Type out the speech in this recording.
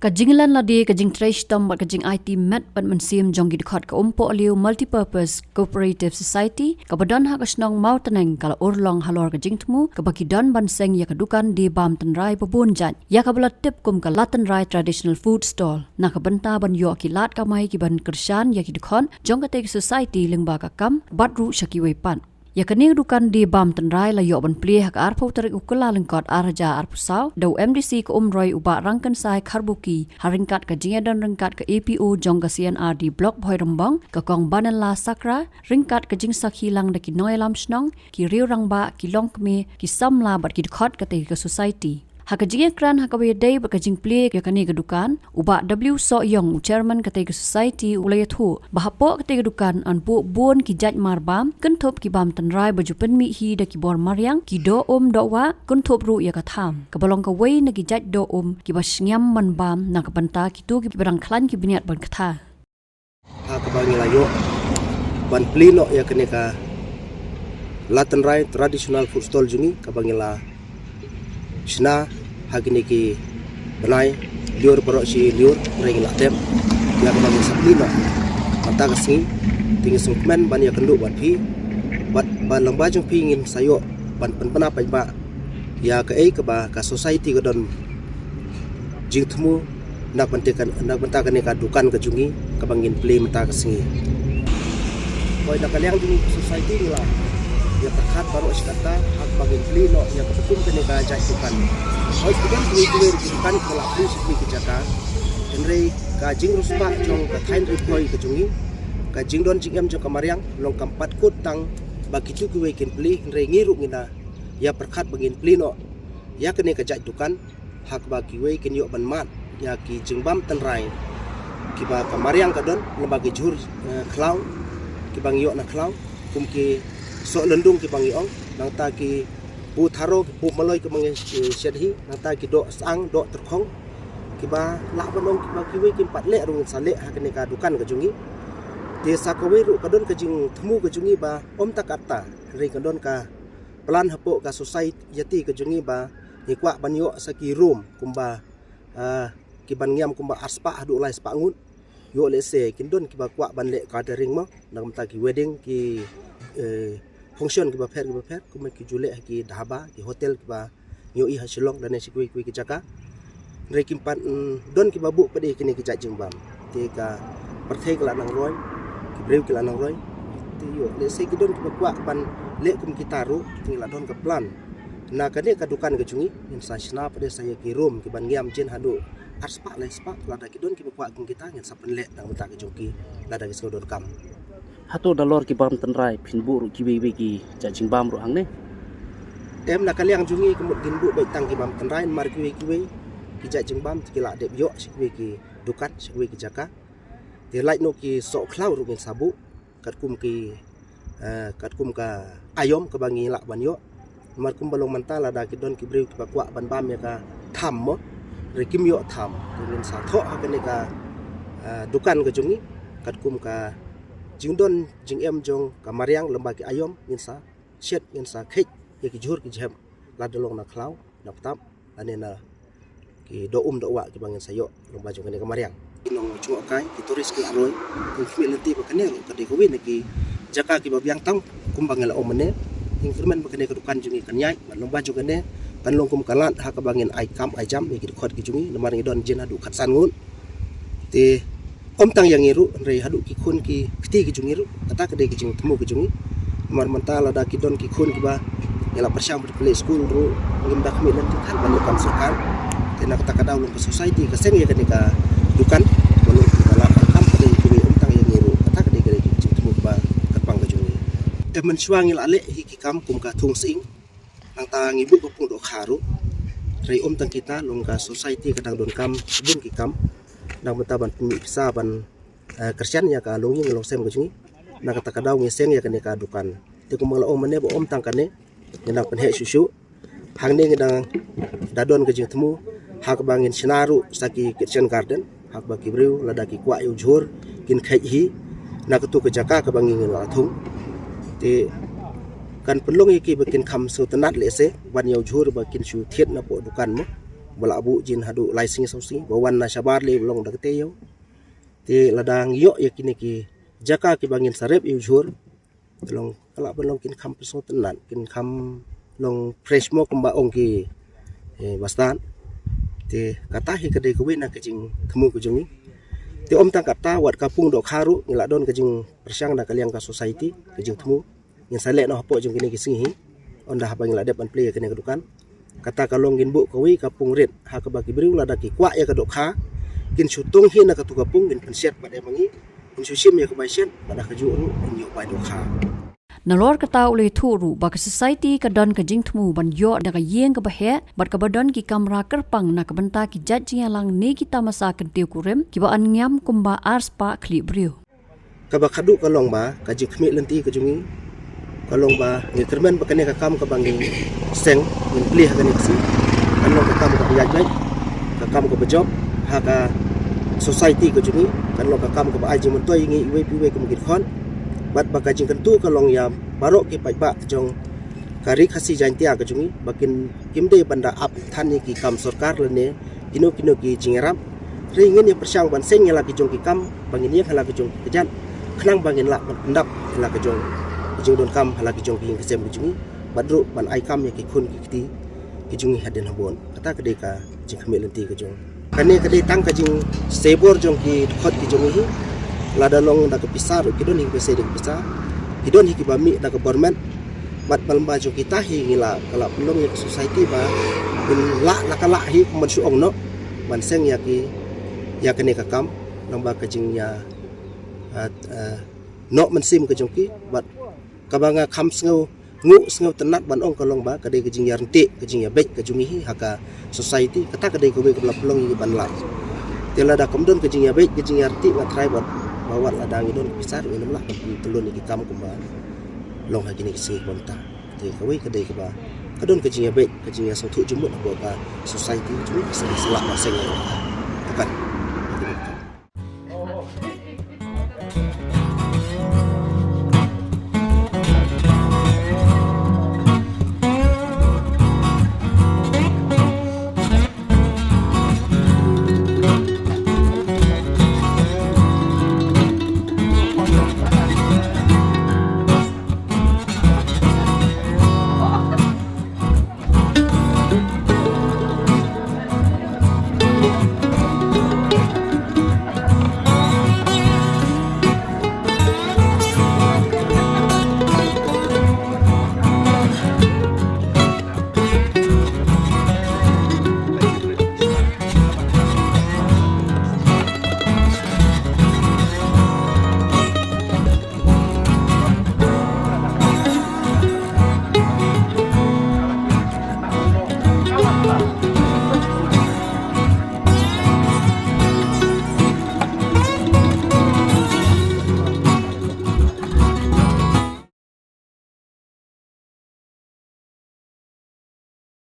Kajinglan ladi kajing trash tom bat kajing IT met bat mensim jong gidkhot ka umpo aliu multipurpose cooperative society kabadan ha kasnong mau teneng kala urlong halor kajing temu kabaki don banseng ya kadukan di bam tenrai babunjat ya kabala tip kum ka latan rai traditional food stall na kabenta ban yo kilat kamai ki ban kershan ya gidkhon jong katek society lengba ka kam bat ru shakiwe pan ya kini dukan di bam tenrai la yo ban pli hak arpo tarik ukula lengkot arja arpusau dau MDC ke umroi uba rangkan sai karbuki haringkat ke jinga dan ringkat ke APO jong ke CNR di blok Bhoi Rembang ke kong banan la sakra ringkat ke jing sak hilang deki noi lam snong ki riu rangba ki long kme ki samla bat ki khot ke te ke society Hakajing kran hakawe day bakajing pli ya kani kedukan uba W So Yong chairman kate society ulay thu bahapo kate kedukan an bu bon ki jaj marbam kenthop ki bam tenrai baju penmi hi da ki bor maryang ki do do wa kenthop ru ya katham kabalong ka wei na ki jaj do ki basnyam man bam na kapanta ki tu ki berang klan ki biniat ban katha ha kabangi layo ban pli no ya kani ka Latan Rai traditional food stall jungi kabangi la Sina hagini ki benai liur perok si liur regi latem ya kebagi sablina mata kasing tinggi sungkmen ban ya kenduk ban pi ban lembajung pi ingin sayo ban penapa ba ya ke ba ka society ke don jing temu nak bentakan ka dukan ke jungi kebangin play mata kasing koi nak kaliang jungi society ni lah ya terkat baru kata hak bagian beli no yang kebetul kena gajah dukan. Oh kemudian kue dukan kalau beli seperti kejaka. Henry kajing ruspa jong katain repoi kejungi. Kajing don jing jong kamariang long kampat kutang bagi tu kue kin beli Henry ngiru ngina. Ya perkat bagian beli no ya kena gajah dukan hak bagi kue kin yok ban mat ya ki jingbam tenrai. Kiba kamariang kadon lembaga jur klau kibang yok na klau kumki so lendung ki bangi ong nang ta ki bu tharo bu maloi ki bangi sedhi nang ta ki do sang do terkhong ki ba la banong ki ba ki we ki pat le rung sale ha kene ka dukan ka jungi desa ko we ru kadon ka jing themu ka jungi ba om takata re kadon ka plan hapo ka society yati ka jungi ba ni kwa banyo sa ki room kumba ki ban ngiam kumba aspa hadu lai spa ngut yo le se kin don ki ba kwa ban le ka ring mo nang ta ki wedding ki function kiba pher kuma ki jule ki dhaba ki hotel kiba nyoi ha Shillong dan si kui ki jaka rekim pan don kiba bu pade kini ki jajing bam te ka perthai kala nang roi ki breu kala nang roi te yo le se ki don kiba kwa pan le kum ki taru tingla don ka plan na ka ne ka dukan ka chungi in sa shna pade saya ki room ki ban ngiam jen hadu arspa le spa lada ki don kiba kwa kum kita ngin sapen le nang mata ka joki lada ki don kam Hato dalor ki bam tenrai pinbu ru ki bebe ki jajing bam ru hang ne em nak kaliang jungi kemut ginbu baik tang ki bam tenrai mar ki ki jajing bam ki la dep yo sikwe ki dukan sikwe ki jaka de like no ki so klau ru ngin sabu kat kum ka ayom ke bangi la ban yo mar kum balong mantala da ki don ki breu ki bakwa ban bam ya ka tham mo rekim yo tham ngin sa tho ha ka ne ka dukan ke jungi kat kum ka jing don jing em jong kamariang lembaga ayom insa shet insa khej ye ki jur ki jem la dolong na klau na tap anena ki do wa ki bangin sayo lembaga jong kamariang inong chu kai ki turis ki aroi ki fimility ba kane ka de ko win ki jaka ki babiang tang kumbang la omene instrument ba kane ka dukan jungi kan yai lembaga jong kane kan long kum kalat ha ka bangin ai kam ai jam ki khot ki jungi lemar ngi don jena du khat san ngun ti om tang yang iru re hadu ki khun ki pti ki jungiru ata ka de ki jing themu ki jungi mar mantala da ki don ki khun ki ba yala persyam play school ru ngim dak mi lan kan ban kam sekal tena kata kada ulung ke society ka seng ya ka dukan ulung kala kam ka de ki om tang yang iru ata ka de ki jing themu ba kapang ka jungi temen swangil ale hi ki kam kum ka thung sing ang ta ngibu ko pung do kharu re om tang kita lung ka society kadang don kam bun ki kam nang bentaban pemiksa ban kersian ya ka longi ngelong sem kujungi nang kata kadau ngeseng ya kene ka dukan te kumala om mane bo om tangkane nang penhe susu hang ne ngedang dadon ke temu hak bangin sinaru saki kitchen garden hak baki breu lada ki kwa yu jhur kin khai hi na ketu ke jaka ka bangin ngel athung te kan pelong iki bikin kham su tenat lese ban yu jhur bakin su thiet na po dukan mo bala abu jin hadu license sausi bawan na syabar le long dak teyo ti ladang yo ya kini ki jaka ki bangin sarep yu jur long kala belong kin kham peso tenan kin kham long fresh mo kumba ong ki bastan ti kata hi kedai kuwi na kejing kemu kujungi ti om tang kata wat kapung dok haru ngila don kejing persyang da kaliang ka society kejing temu yang salek no hapo jung kini kisingi onda haba ngila dep an play kene kedukan kata kalong gin bu kawi kapung red ha ka bagi briu la daki kwa ya ka dok ha kin syutung hi na ka tu kapung gin pensiat pada mangi kin syusim ya ka baisyen pada ka ju nyu pai dok ha Nalor kata oleh turu baka society kadon ka jingtmu ban yo da ka yeng ka bahe bat ka badon ki kamera kerpang na ka benta ki jajing lang ne kita masa kentiu kurem ki ba an nyam kumba ars pa kli brio ka ba khadu kalong ba ka ji khmi lenti ka jungi kalong ba ni termen ba kane ka kam ka bangi seng min pli ha kane si kalong ka kam ka yaj bai ka kam ka job ha ka society ka jungi kalong ka kam ka ba aji mun toy ngi we pi we ka mungkin khon bat baka jing kentu kalong ya barok ki pai ba jong kari khasi jantia ka jungi bakin kimde banda ap than ni ki kam sarkar lene kino ki jingeram ringin ya persyang ban seng ya lagi jong ki kam bangin ya hala ki jong kejan khnang bangin la pendap hala ki jong don kam hala ki jong ki kesem ki jungi badru ban ai kam ya ki khun ki kiti ki jungi haden habon kata kede ka jing khmel lenti ka jong kane kede tang ka jing sebor jong ki khot ki jong hi lada long da kepisar kidon hi pese de kepisar kidon hi kibami da ke government bat balba jo kita hi ngila kala pelong ya society ba bin la kala hi man suong no man seng ya ki ya kene ka kam nang ba ka jing ya no man sim ka jong ki bat kabanga kham sngu tenat ban ong kalong ba ka de ka jing ya renti ka jing ya bek ka jungi hi haka society kata ka de ko be ka pelong hi ban la tela da komdon ka jing ya bek ka jing ya renti ba try bat bawat ladang idon pisar minum lah telun ni kam kumba long ha gini kisi konta te kawi kedai ke ba kadon kejing ya bet kejing ya sautu jumut ba society jumut selak maseng tekan